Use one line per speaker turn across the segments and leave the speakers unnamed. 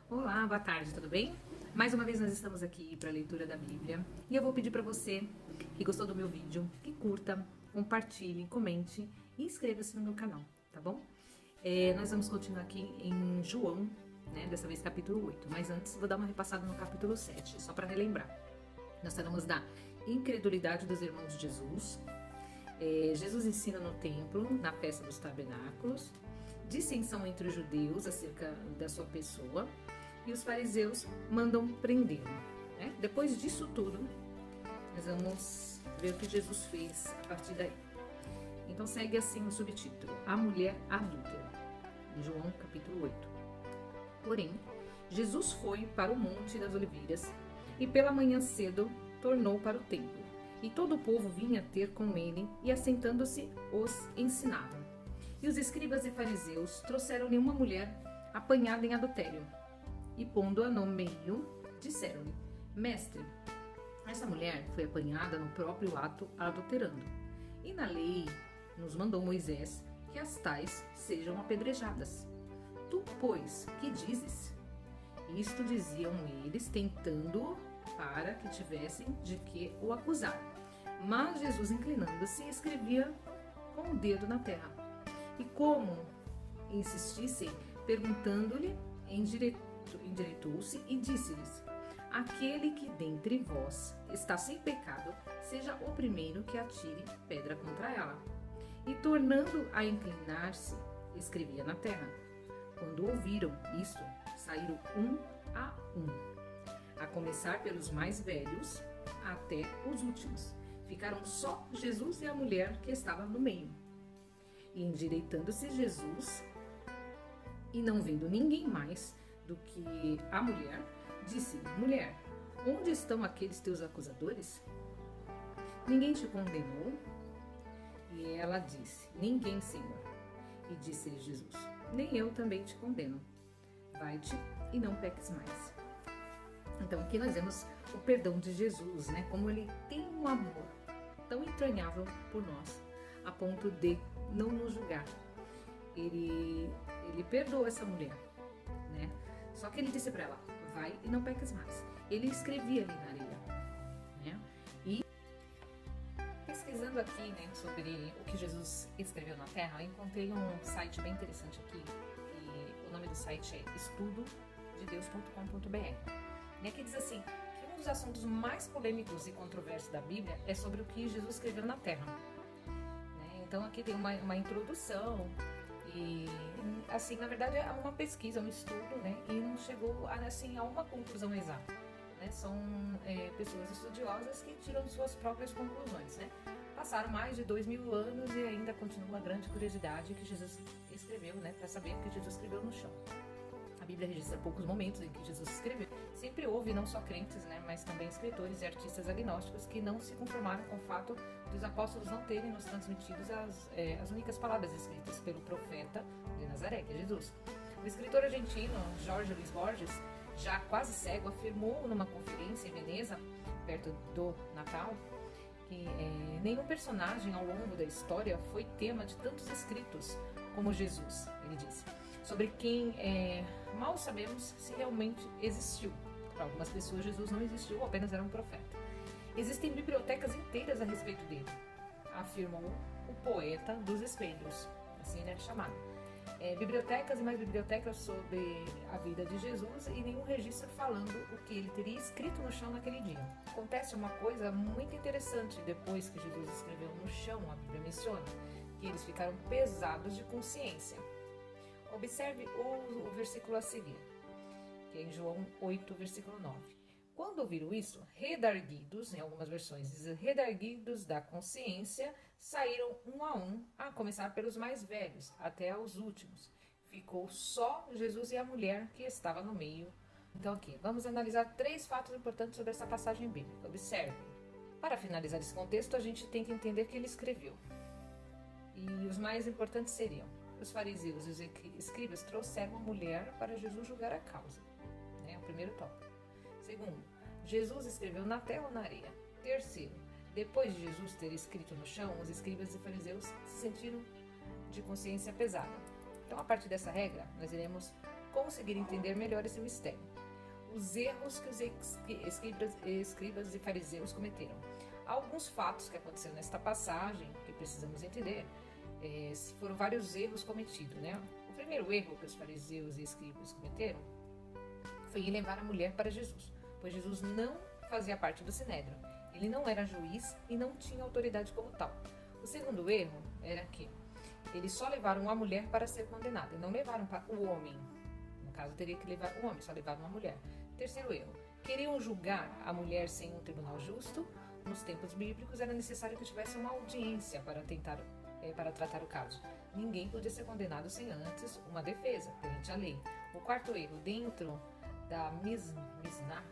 Olá, boa tarde, tudo bem? Mais uma vez nós estamos aqui para a leitura da Bíblia e eu vou pedir para você que gostou do meu vídeo, que curta, compartilhe, comente e inscreva-se no meu canal, tá bom? Nós vamos continuar aqui em João, né? Dessa vez capítulo 8, mas antes vou dar uma repassada no capítulo 7, só para relembrar. Nós falamos da incredulidade dos irmãos de Jesus. Jesus ensina no templo, na festa dos tabernáculos, dissensão entre os judeus acerca da sua pessoa, e os fariseus mandam prendê-lo, né? Depois disso tudo, nós vamos ver o que Jesus fez a partir daí. Então segue assim o subtítulo: A Mulher Adúltera, João capítulo 8. Porém, Jesus foi para o Monte das Oliveiras e pela manhã cedo tornou para o templo. E todo o povo vinha ter com ele e, assentando-se, os ensinava. E os escribas e fariseus trouxeram-lhe uma mulher apanhada em adultério. E pondo-a no meio, disseram-lhe: Mestre, essa mulher foi apanhada no próprio ato adulterando. E na lei nos mandou Moisés que as tais sejam apedrejadas. Tu, pois, que dizes? Isto diziam eles, tentando para que tivessem de que o acusar. Mas Jesus, inclinando-se, escrevia com o dedo na terra. E como insistissem, perguntando-lhe, endireitou-se e disse-lhes: Aquele que dentre vós está sem pecado, seja o primeiro que atire pedra contra ela. E tornando a inclinar-se, escrevia na terra. Quando ouviram isto, saíram um, a começar pelos mais velhos até os últimos. Ficaram só Jesus e a mulher que estava no meio. E endireitando-se Jesus, e não vendo ninguém mais do que a mulher, disse: Mulher, onde estão aqueles teus acusadores? Ninguém te condenou? E ela disse: Ninguém, Senhor. E disse-lhe Jesus: Nem eu também te condeno. Vai-te e não peques mais. Então aqui nós vemos o perdão de Jesus, né? Como ele tem um amor tão entranhável por nós, a ponto de não nos julgar. Ele perdoou essa mulher, né? Só que ele disse para ela: vai e não peques mais. Ele escrevia ali na areia, né? E pesquisando aqui, né, sobre o que Jesus escreveu na terra, eu encontrei um site bem interessante aqui, e o nome do site é estudodedeus.com.br. E aqui diz assim, que um dos assuntos mais polêmicos e controversos da Bíblia é sobre o que Jesus escreveu na terra, né? Então aqui tem uma introdução e, assim, na verdade é uma pesquisa, um estudo, né? E não chegou assim, a uma conclusão exata, né? São pessoas estudiosas que tiram suas próprias conclusões, né? Passaram mais de 2000 anos e ainda continua a grande curiosidade que Jesus escreveu, né? Para saber o que Jesus escreveu no chão. A Bíblia registra poucos momentos em que Jesus escreveu. Sempre houve não só crentes, né, mas também escritores e artistas agnósticos que não se conformaram com o fato dos apóstolos não terem nos transmitidos as únicas palavras escritas pelo profeta de Nazaré, que é Jesus. O escritor argentino Jorge Luis Borges, já quase cego, afirmou numa conferência em Veneza, perto do Natal, que nenhum personagem ao longo da história foi tema de tantos escritos como Jesus, ele disse, sobre quem mal sabemos se realmente existiu. Para algumas pessoas Jesus não existiu, apenas era um profeta. Existem bibliotecas inteiras a respeito dele, afirmou o poeta dos espelhos, assim ele é chamado. Bibliotecas e mais bibliotecas sobre a vida de Jesus e nenhum registro falando o que ele teria escrito no chão naquele dia. Acontece uma coisa muito interessante depois que Jesus escreveu no chão, a Bíblia menciona, que eles ficaram pesados de consciência. Observe o versículo a seguir, que é em João 8, versículo 9. Quando ouviram isso, redarguidos, em algumas versões diz redarguidos da consciência, saíram um, a começar pelos mais velhos, até aos últimos. Ficou só Jesus e a mulher que estava no meio. Então aqui, vamos analisar 3 fatos importantes sobre essa passagem bíblica. Observe. Para finalizar esse contexto, a gente tem que entender que ele escreveu. E os mais importantes seriam: os fariseus e os escribas trouxeram a mulher para Jesus julgar a causa. É o primeiro tópico. Segundo, Jesus escreveu na terra ou na areia. Terceiro, depois de Jesus ter escrito no chão, os escribas e fariseus se sentiram de consciência pesada. Então, a partir dessa regra, nós iremos conseguir entender melhor esse mistério. Os erros que os escribas e fariseus cometeram. Há alguns fatos que aconteceram nesta passagem que precisamos entender. Foram vários erros cometidos, né? O primeiro erro que os fariseus e escribas cometeram foi em levar a mulher para Jesus, pois Jesus não fazia parte do Sinédrio. Ele não era juiz e não tinha autoridade como tal. O segundo erro era que eles só levaram a mulher para ser condenada e não levaram para o homem. No caso, teria que levar o homem, só levaram a mulher. Terceiro erro, queriam julgar a mulher sem um tribunal justo. Nos tempos bíblicos era necessário que tivesse uma audiência para tratar o caso. Ninguém podia ser condenado sem antes uma defesa perante a lei. O quarto erro, dentro da Mishnah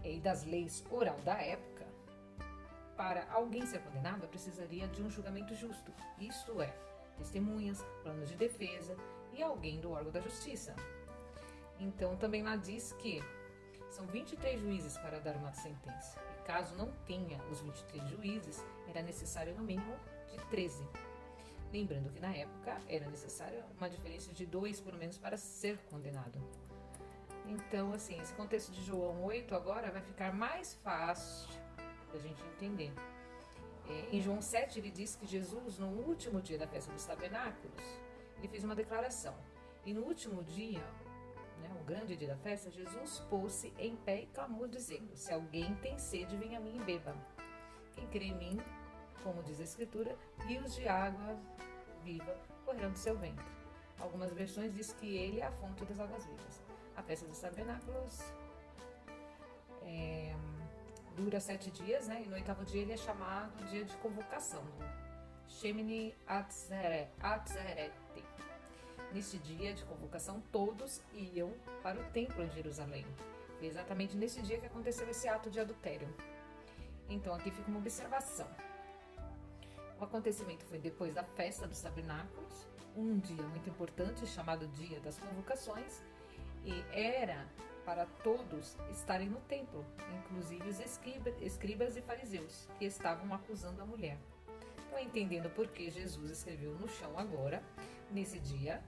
e das leis oral da época, para alguém ser condenado, precisaria de um julgamento justo, isto é, testemunhas, planos de defesa e alguém do órgão da justiça. Então, também lá diz que são 23 juízes para dar uma sentença. E caso não tenha os 23 juízes, era necessário no mínimo de 13. Lembrando que na época era necessária uma diferença de 2 pelo menos para ser condenado. Então, assim, esse contexto de João 8 agora vai ficar mais fácil da gente entender. Em João 7 ele diz que Jesus, no último dia da festa dos tabernáculos, ele fez uma declaração. E no último dia, o grande dia da festa, Jesus pôs-se em pé e clamou dizendo: se alguém tem sede, venha a mim e beba. Quem crê em mim, como diz a Escritura, rios de água viva correrão do seu ventre. Algumas versões diz que ele é a fonte das águas vivas. A festa dos tabernáculos dura 7 dias, e no 8º dia ele é chamado dia de convocação, Shemini Atzeret. Neste dia de convocação, todos iam para o templo em Jerusalém. Foi exatamente nesse dia que aconteceu esse ato de adultério. Então aqui fica uma observação. O acontecimento foi depois da festa dos tabernáculos, um dia muito importante chamado Dia das Convocações, e era para todos estarem no templo, inclusive os escribas e fariseus, que estavam acusando a mulher. Então, entendendo por que Jesus escreveu no chão agora, nesse dia,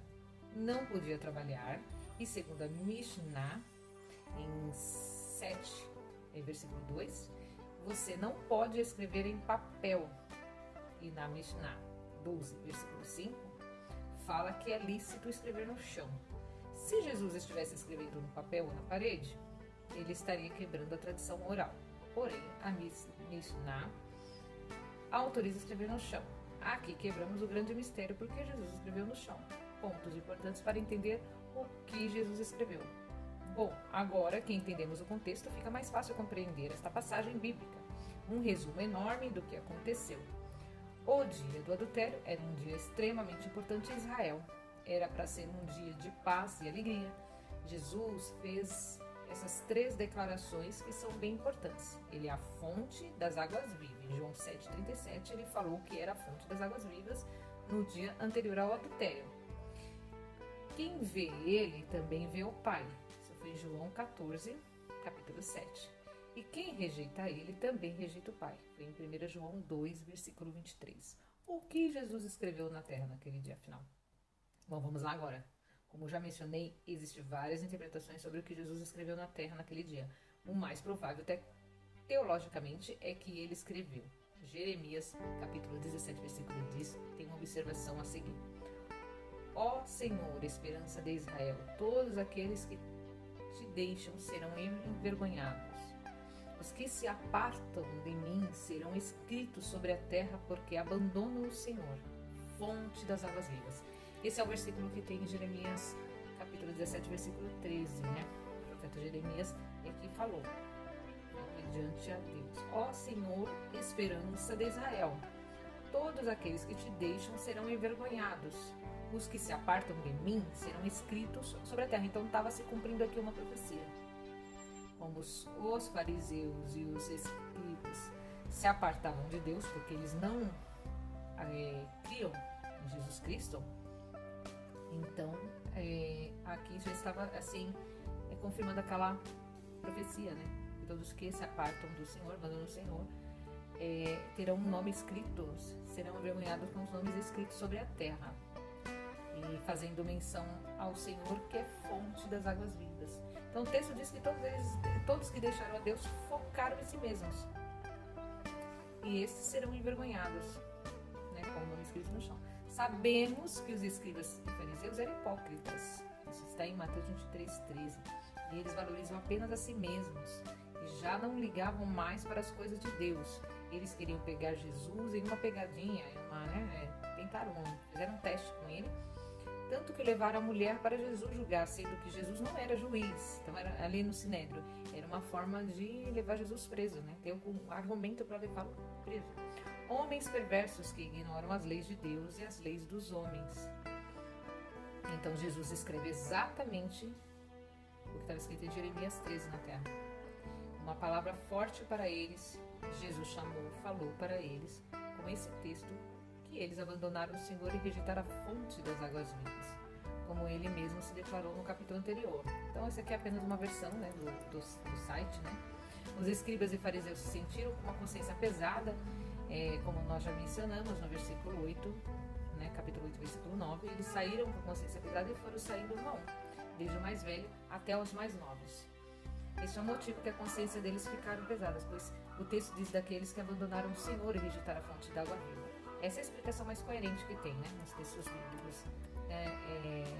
não podia trabalhar, e segundo a Mishnah, em 7, em versículo 2, você não pode escrever em papel. E na Mishnah 12, versículo 5, fala que é lícito escrever no chão. Se Jesus estivesse escrevendo no papel ou na parede, ele estaria quebrando a tradição oral. Porém, a Mishnah autoriza escrever no chão. Aqui quebramos o grande mistério porque Jesus escreveu no chão. Pontos importantes para entender o que Jesus escreveu. Bom, agora que entendemos o contexto, fica mais fácil compreender esta passagem bíblica. Um resumo enorme do que aconteceu. O dia do adultério era um dia extremamente importante em Israel. Era para ser um dia de paz e alegria. Jesus fez essas 3 declarações que são bem importantes. Ele é a fonte das águas vivas. Em João 7,37 ele falou que era a fonte das águas vivas no dia anterior ao adultério. Quem vê ele também vê o Pai. Isso foi em João 14, capítulo 7. E quem rejeita ele também rejeita o Pai. Foi em 1 João 2, versículo 23. O que Jesus escreveu na terra naquele dia final? Bom, vamos lá agora. Como já mencionei, existem várias interpretações sobre o que Jesus escreveu na terra naquele dia. O mais provável, até teologicamente, é que ele escreveu. Jeremias, capítulo 17, versículo 10, tem uma observação a seguir. Ó Senhor, esperança de Israel, todos aqueles que te deixam serão envergonhados. Os que se apartam de mim serão escritos sobre a terra, porque abandonam o Senhor, fonte das águas vivas. Esse é o versículo que tem em Jeremias, capítulo 17, versículo 13, O profeta Jeremias é que falou, mediante a Deus. Ó Senhor, esperança de Israel, todos aqueles que te deixam serão envergonhados. Os que se apartam de mim serão escritos sobre a terra. Então estava se cumprindo aqui uma profecia. Como os fariseus e os escribas se apartavam de Deus, porque eles não criam em Jesus Cristo, então aqui já estava assim, confirmando aquela profecia, que todos que se apartam do Senhor, abandonam o Senhor, terão um nome escrito, serão envergonhados com os nomes escritos sobre a terra. e fazendo menção ao Senhor, que é fonte das águas vivas. Então o texto diz que todos que deixaram a Deus focaram em si mesmos, e esses serão envergonhados, né, com o nome escrito no chão. Sabemos que os escribas e fariseus eram hipócritas. Isso está em Mateus 23:13. E eles valorizam apenas a si mesmos e já não ligavam mais para as coisas de Deus. Eles queriam pegar Jesus em uma pegadinha, fizeram um teste com ele, tanto que levaram a mulher para Jesus julgar, sendo que Jesus não era juiz. Então era ali no Sinédrio, era uma forma de levar Jesus preso, né? Ter um argumento para levá-lo preso. Homens perversos que ignoram as leis de Deus e as leis dos homens. Então Jesus escreve exatamente o que estava escrito em Jeremias 13 na terra. Uma palavra forte para eles. Jesus falou para eles, com esse texto, que eles abandonaram o Senhor e rejeitaram a fonte das águas vivas, como ele mesmo se declarou no capítulo anterior. Então essa aqui é apenas uma versão, né, do site, né? Os escribas e fariseus se sentiram com uma consciência pesada, como nós já mencionamos no versículo 8, né, capítulo 8, versículo 9. Eles saíram com a consciência pesada e foram saindo um a um, desde o mais velho até os mais novos. Esse é o motivo que a consciência deles ficaram pesadas, pois o texto diz daqueles que abandonaram o Senhor e rejeitaram a fonte da água viva. Essa é a explicação mais coerente que tem, né, nos textos bíblicos,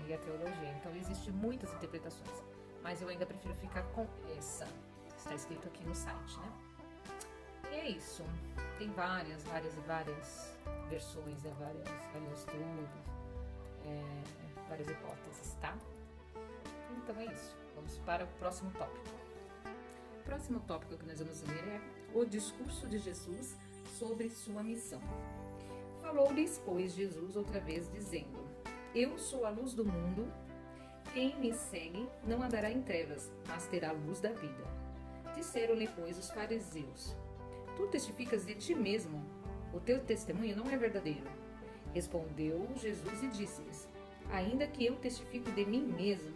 e a teologia. Então existem muitas interpretações, mas eu ainda prefiro ficar com essa que está escrito aqui no site, né? E é isso. Tem várias versões, né, vários estudos, várias hipóteses, tá? Então é isso. Vamos para o próximo tópico. O próximo tópico que nós vamos ler é o discurso de Jesus sobre sua missão. Falou-lhes, pois, Jesus outra vez, dizendo: Eu sou a luz do mundo. Quem me segue não andará em trevas, mas terá a luz da vida. Disseram-lhe, pois, os fariseus: Tu testificas de ti mesmo, o teu testemunho não é verdadeiro. Respondeu Jesus e disse-lhes: Ainda que eu testifico de mim mesmo,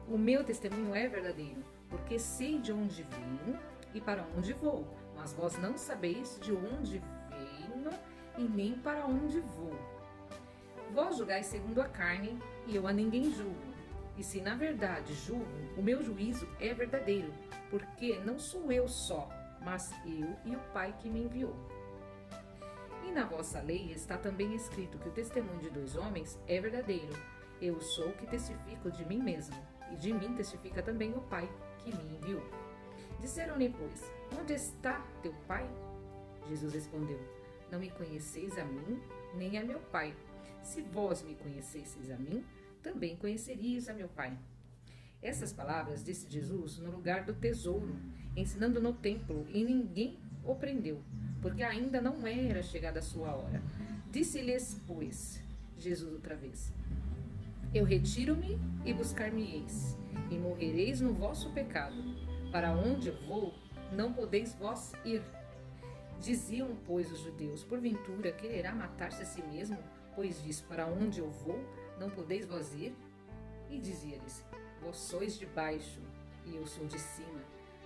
o meu testemunho é verdadeiro, porque sei de onde vim e para onde vou, mas vós não sabeis de onde venho e nem para onde vou. Vós julgais segundo a carne, e eu a ninguém julgo. E se na verdade julgo, o meu juízo é verdadeiro, porque não sou eu só, mas eu e o Pai que me enviou. E na vossa lei está também escrito que o testemunho de dois homens é verdadeiro. Eu sou o que testifico de mim mesmo, e de mim testifica também o Pai que me enviou. Disseram-lhe, pois: Onde está teu Pai? Jesus respondeu: Não me conheceis a mim, nem a meu Pai. Se vós me conhecesseis a mim, também conheceríeis a meu Pai. Essas palavras disse Jesus no lugar do tesouro, ensinando no templo, e ninguém o prendeu, porque ainda não era chegada a sua hora. Disse-lhes, pois, Jesus outra vez: Eu retiro-me e buscar-me-eis, e morrereis no vosso pecado. Para onde eu vou, não podeis vós ir. Diziam, pois, os judeus: Porventura quererá matar-se a si mesmo, pois diz: Para onde eu vou, não podeis vós ir? E dizia-lhes: Vós sois de baixo, e eu sou de cima.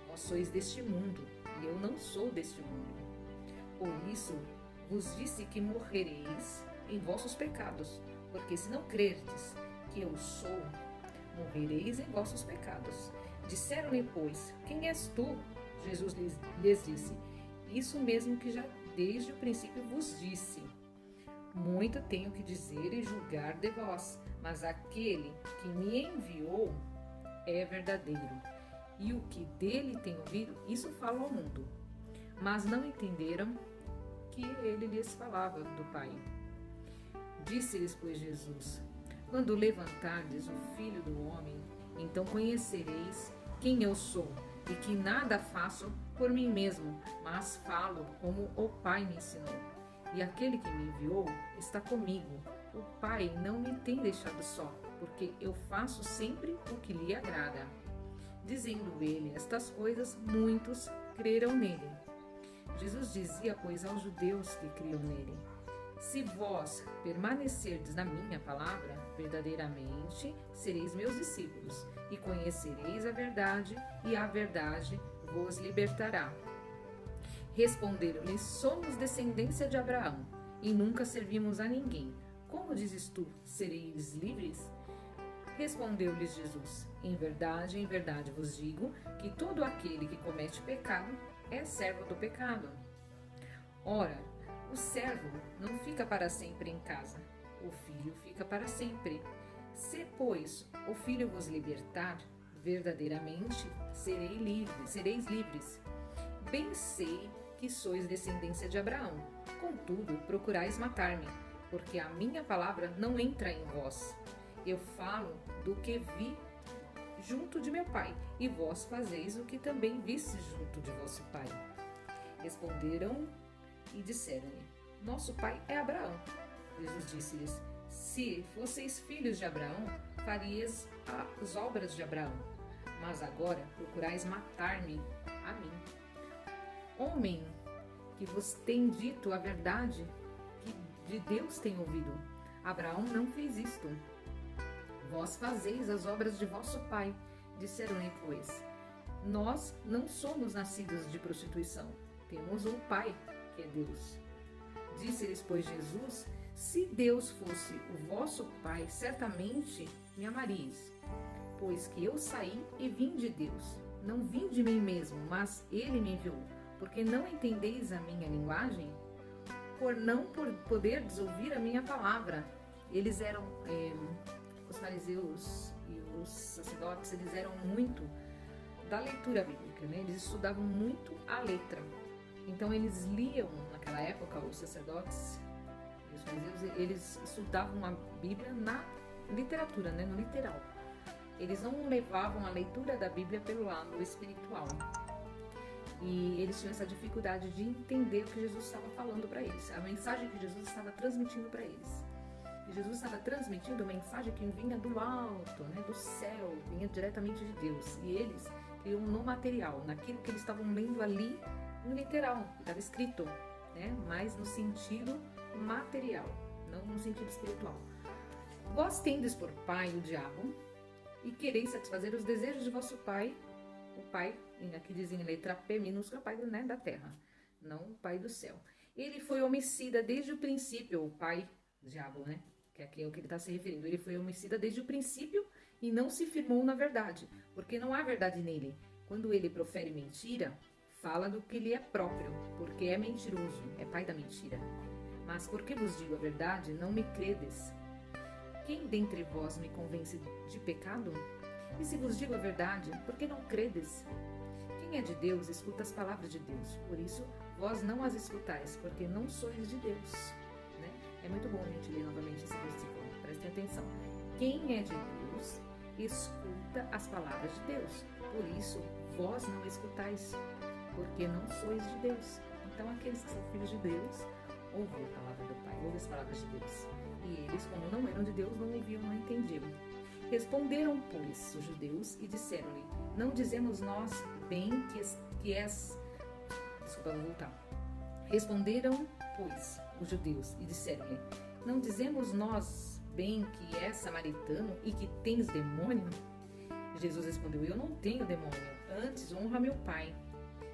Vós sois deste mundo, e eu não sou deste mundo. Por isso vos disse que morrereis em vossos pecados, porque se não crerdes que eu sou, morrereis em vossos pecados. Disseram-lhe, pois: Quem és tu? Jesus lhes disse: Isso mesmo que já desde o princípio vos disse. Muito tenho que dizer e julgar de vós, mas aquele que me enviou é verdadeiro, e o que dele tenho ouvido, isso falo ao mundo. Mas não entenderam que ele lhes falava do Pai. Disse-lhes, pois, Jesus: Quando levantardes o Filho do Homem, então conhecereis quem eu sou, e que nada faço por mim mesmo, mas falo como o Pai me ensinou. E aquele que me enviou está comigo. O Pai não me tem deixado só, porque eu faço sempre o que lhe agrada. Dizendo ele estas coisas, muitos creram nele. Jesus dizia, pois, aos judeus que criam nele: Se vós permanecerdes na minha palavra, verdadeiramente sereis meus discípulos, e conhecereis a verdade, e a verdade vos libertará. Responderam-lhe: Somos descendência de Abraão, e nunca servimos a ninguém. Como dizes tu, sereis livres? Respondeu-lhes Jesus: em verdade vos digo que todo aquele que comete pecado é servo do pecado. Ora, o servo não fica para sempre em casa, o filho fica para sempre. Se, pois, o filho vos libertar, verdadeiramente sereis livres. Bem sei que sois descendência de Abraão, contudo procurais matar-me, porque a minha palavra não entra em vós. Eu falo do que vi junto de meu pai, e vós fazeis o que também vistes junto de vosso pai. Responderam e disseram-lhe: nosso pai é Abraão. Jesus disse-lhes: se fosseis filhos de Abraão, farias as obras de Abraão. Mas agora procurais matar-me a mim, homem que vos tem dito a verdade que de Deus tem ouvido. Abraão não fez isto. Vós fazeis as obras de vosso pai. Disseram-lhe, pois: nós não somos nascidos de prostituição, temos um pai, que é Deus. Disse-lhes, pois, Jesus: se Deus fosse o vosso pai, certamente me amaríeis, pois que eu saí e vim de Deus. Não vim de mim mesmo, mas ele me enviou. Porque não entendeis a minha linguagem? Por não poderdes ouvir a minha palavra. Eles eram, os fariseus e os sacerdotes, eles eram muito da leitura bíblica, né? Eles estudavam muito a letra. Então eles liam, naquela época, os sacerdotes e os fariseus, eles estudavam a Bíblia na literatura, né? No literal. Eles não levavam a leitura da Bíblia pelo lado espiritual. E eles tinham essa dificuldade de entender o que Jesus estava falando para eles, a mensagem que Jesus estava transmitindo para eles. E Jesus estava transmitindo uma mensagem que vinha do alto, né, do céu, vinha diretamente de Deus. E eles iam no material, naquilo que eles estavam lendo ali, no literal, que estava escrito, né, mas no sentido material, não no sentido espiritual. Vós tendes por pai o diabo e quereis satisfazer os desejos de vosso pai, o pai, aqui dizem em letra P minúscula, pai, né, da terra, não o pai do céu. Ele foi homicida desde o princípio, o pai, diabo, né, que aqui é o que ele está se referindo. Ele foi homicida desde o princípio e não se firmou na verdade, porque não há verdade nele. Quando ele profere mentira, fala do que lhe é próprio, porque é mentiroso, é pai da mentira. Mas porque vos digo a verdade, não me credes. Quem dentre vós me convence de pecado? E se vos digo a verdade, por que não credes? Quem é de Deus, escuta as palavras de Deus. Por isso, vós não as escutais, porque não sois de Deus. Né? É muito bom a gente ler novamente esse versículo. Prestem atenção. Quem é de Deus, escuta as palavras de Deus. Por isso, vós não escutais, porque não sois de Deus. Então, aqueles que são filhos de Deus, ouvem a palavra do Pai, ouvem as palavras de Deus. E eles, como não eram de Deus, não ouviam, não entendiam. Responderam, pois, os judeus e disseram-lhe: não dizemos nós bem que és... Desculpa, vou voltar. Responderam, pois, os judeus e disseram-lhe: não dizemos nós bem que és samaritano e que tens demônio? Jesus respondeu: eu não tenho demônio, antes honra meu Pai,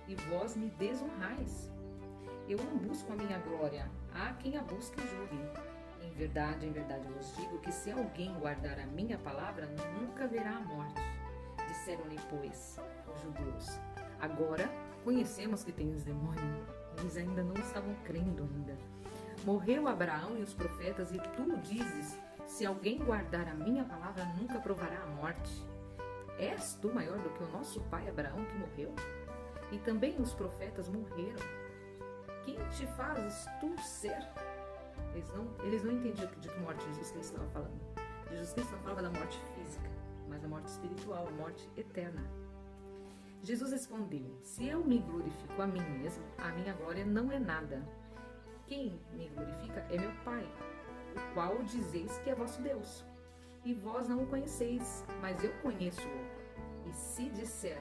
e vós me desonrais. Eu não busco a minha glória, há quem a busque e julgue. Em verdade vos digo que se alguém guardar a minha palavra, nunca verá a morte. Disseram-lhe, pois, os judeus: agora conhecemos que tens demônio. Eles ainda não estavam crendo ainda. Morreu Abraão e os profetas, e tu dizes: se alguém guardar a minha palavra, nunca provará a morte. És tu maior do que o nosso pai Abraão, que morreu? E também os profetas morreram. Quem te fazes tu ser? Eles não entendiam de que morte Jesus Cristo estava falando. Jesus Cristo não falava da morte física, mas da morte espiritual, a morte eterna. Jesus respondeu: se eu me glorifico a mim mesmo, a minha glória não é nada. Quem me glorifica é meu Pai, o qual dizeis que é vosso Deus. E vós não o conheceis, mas eu conheço-o. E se disser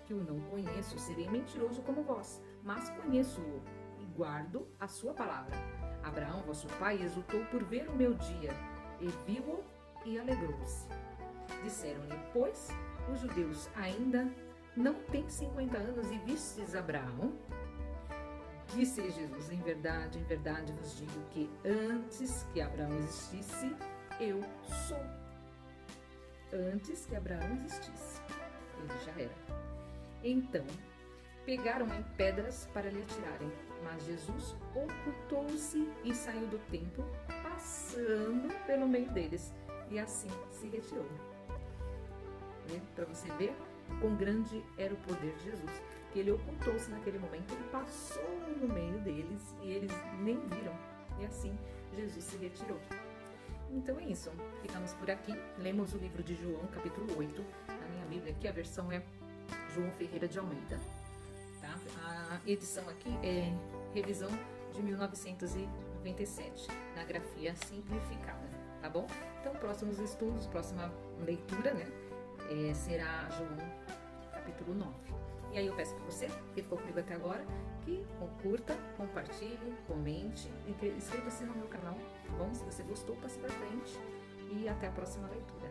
que o não conheço, serei mentiroso como vós, mas conheço-o e guardo a sua palavra. Abraão, vosso pai, exultou por ver o meu dia, e viu-o e alegrou-se. Disseram-lhe, pois, os judeus: ainda não têm 50 anos e vistes Abraão? Disse Jesus: em verdade vos digo que antes que Abraão existisse, eu sou. Antes que Abraão existisse, ele já era. Então, pegaram em pedras para lhe atirarem, mas Jesus ocultou-se e saiu do templo, passando pelo meio deles, e assim se retirou. Para você ver quão grande era o poder de Jesus, que ele ocultou-se naquele momento, ele passou no meio deles e eles nem viram, e assim Jesus se retirou. Então é isso, ficamos por aqui, lemos o livro de João, capítulo 8, na minha Bíblia, que a versão é João Ferreira de Almeida. Tá? A edição aqui é revisão de 1997, na grafia simplificada, tá bom? Então, próximos estudos, próxima leitura, né, será João capítulo 9. E aí eu peço para você, que ficou comigo até agora, que curta, compartilhe, comente, inscreva-se no meu canal, tá bom? Se você gostou, passe para frente e até a próxima leitura.